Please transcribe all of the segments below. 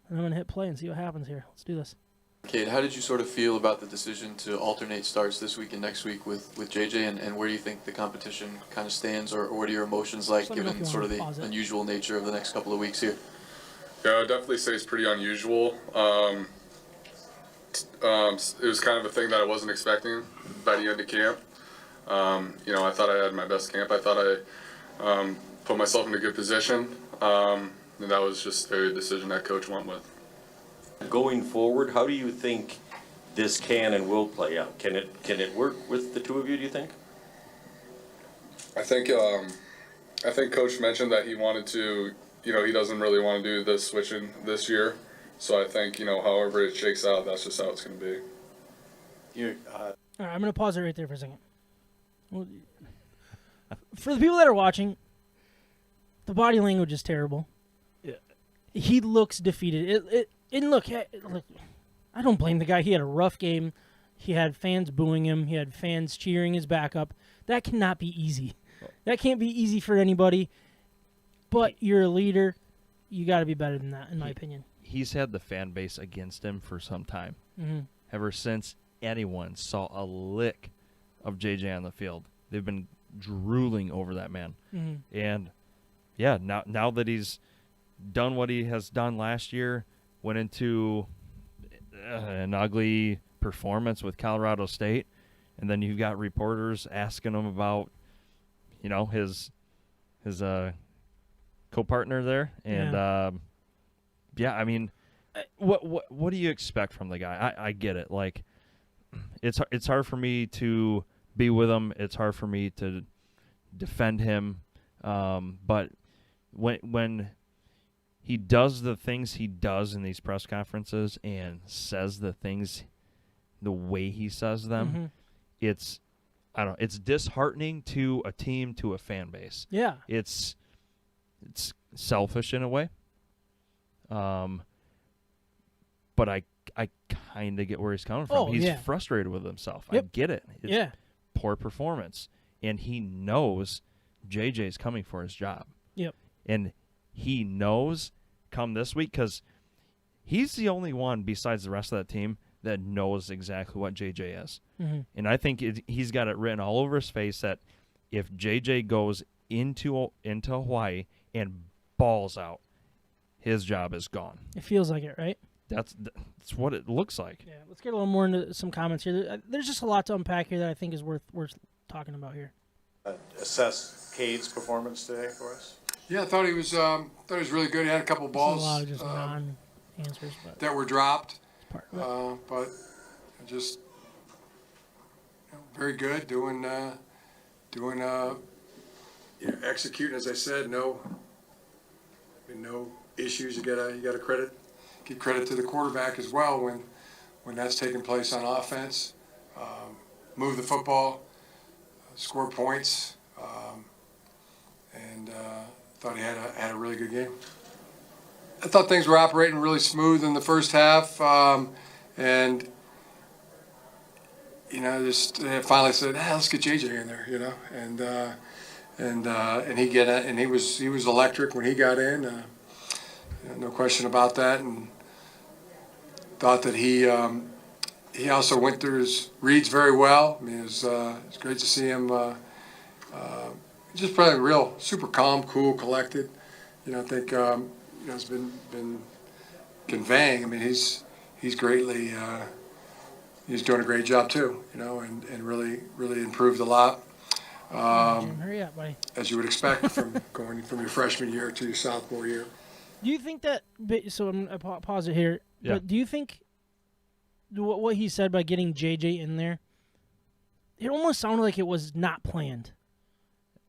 and I'm going to hit play and see what happens here. Let's do this. Cade, how did you sort of feel about the decision to alternate starts this week and next week with JJ, and where do you think the competition kind of stands, or what are your emotions like given sort of the unusual nature of the next couple of weeks here? Yeah, I would definitely say it's pretty unusual. It was kind of a thing that I wasn't expecting by the end of camp. I thought I had my best camp. I thought I put myself in a good position, and that was just a decision that coach went with. Going forward, how do you think this can and will play out? Can it work with the two of you, do you think? I think Coach mentioned that he wanted to, he doesn't really want to do the switching this year. So I think, however it shakes out, that's just how it's going to be. All right, I'm going to pause it right there for a second. Well, for the people that are watching, the body language is terrible. Yeah. He looks defeated. And look, I don't blame the guy. He had a rough game. He had fans booing him. He had fans cheering his back up. That cannot be easy. That can't be easy for anybody. But you're a leader. You got to be better than that, in my opinion. He's had the fan base against him for some time. Mm-hmm. Ever since anyone saw a lick of JJ on the field, they've been drooling over that man. Mm-hmm. And, yeah, now that he's done what he has done last year, went into an ugly performance with Colorado State, and then you've got reporters asking him about, his co-partner there, and I mean, what do you expect from the guy? I get it. Like, it's hard for me to be with him. It's hard for me to defend him. But when he does the things he does in these press conferences and says the things the way he says them, it's disheartening to a team, to a fan base. Yeah. It's selfish in a way. But I kind of get where he's coming from. He's frustrated with himself. Yep. I get it. It's poor performance. And he knows JJ's coming for his job. Yep. And he knows come this week, because he's the only one besides the rest of that team that knows exactly what JJ is. Mm-hmm. And I think he's got it written all over his face that if JJ goes into Hawaii and balls out, his job is gone. It feels like it, right? That's what it looks like. Yeah, let's get a little more into some comments here. There's just a lot to unpack here that I think is worth talking about here. Assess Cade's performance today for us? Yeah, I thought he was really good. He had a couple of balls a lot of just non-answers, that were dropped, but just very good doing executing. As I said, no issues. You gotta give credit to the quarterback as well when that's taking place on offense. Move the football, score points, and thought he had a really good game. I thought things were operating really smooth in the first half, and just finally said, let's get JJ in there, and he was electric when he got in, no question about that, and thought that he also went through his reads very well. I mean, it was great to see him. Just probably real super calm, cool, collected. I think has been conveying. I mean, he's greatly he's doing a great job too. And really improved a lot. hurry up, buddy. As you would expect from going from your freshman year to your sophomore year. Do you think that? So I'm gonna pause it here. Yeah. But do you think what he said by getting JJ in there? It almost sounded like it was not planned.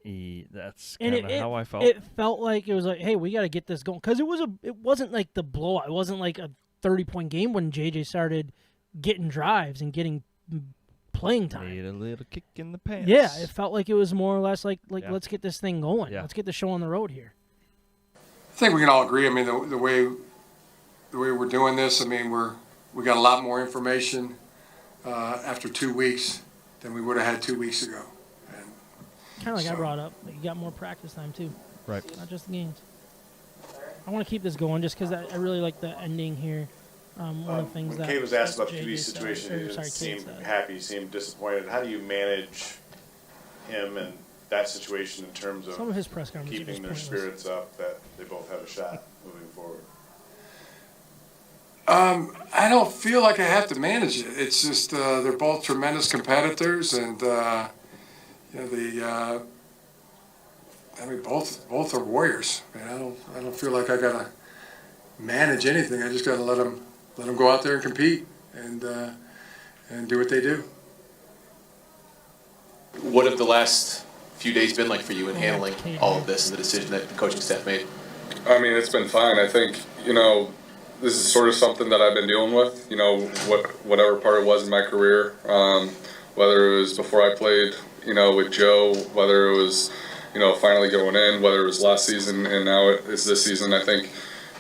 That's kind of how I felt. It felt like it was like, hey, we got to get this going, because it wasn't like the blowout. It wasn't like a 30-point game when JJ started getting drives and getting playing time. Need a little kick in the pants. Yeah, it felt like it was more or less like let's get this thing going. Yeah. Let's get the show on the road here. I think we can all agree. I mean, the way we're doing this. I mean, we got a lot more information after 2 weeks than we would have had 2 weeks ago. Kind of like I brought up. You got more practice time, too. Right. Not just the games. I want to keep this going just because I really like the ending here. One of the things when that Cade was asked about the JJ QB said, situation, or, he didn't sorry, seem Cade said. happy. He seemed disappointed. How do you manage him and that situation in terms of Some of his press conferences are keeping just their pointless. spirits up that they both have a shot moving forward? I don't feel like I have to manage it. It's just they're both tremendous competitors, and both are warriors. I don't feel like I gotta manage anything. I just gotta let them go out there and compete and do what they do. What have the last few days been like for you in handling all of this and the decision that the coaching staff made? I mean, it's been fine. I think, this is sort of something that I've been dealing with, whatever part it was in my career, whether it was before I played, with Joe, whether it was, finally going in, whether it was last season and now it's this season. I think,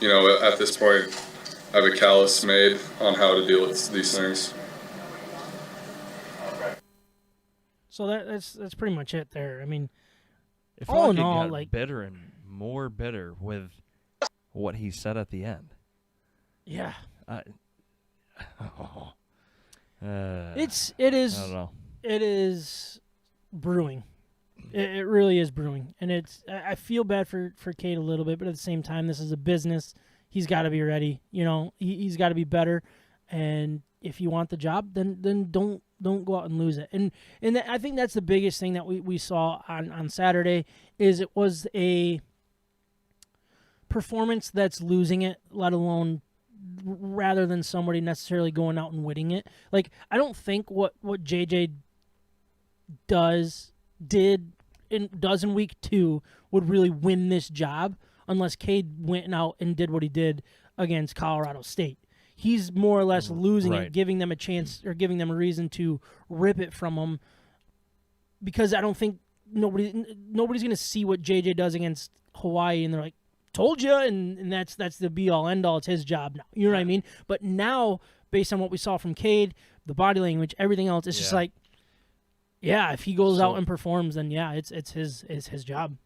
at this point, I have a callus made on how to deal with these things. So that's pretty much it there. I mean, It all felt in like it all, got like bitter and more bitter with what he said at the end. yeah, It it I don't is know. it is brewing. It really is brewing, and I feel bad for Cade a little bit, but at the same time, this is a business. He's got to be ready. He's got to be better, and if you want the job, then don't go out and lose it. And I think that's the biggest thing that we saw on Saturday is it was a performance that's losing it, let alone rather than somebody necessarily going out and winning it. Like, I don't think what JJ does in week 2 would really win this job unless Cade went out and did what he did against Colorado State. He's more or less losing Right. it, giving them a chance or giving them a reason to rip it from him, because I don't think nobody's going to see what JJ does against Hawaii and they're like, told you, and that's the be-all, end-all. It's his job now. You know what I mean? But now, based on what we saw from Cade, the body language, everything else, it's just like, yeah, if he goes out and performs, then yeah, it's his job.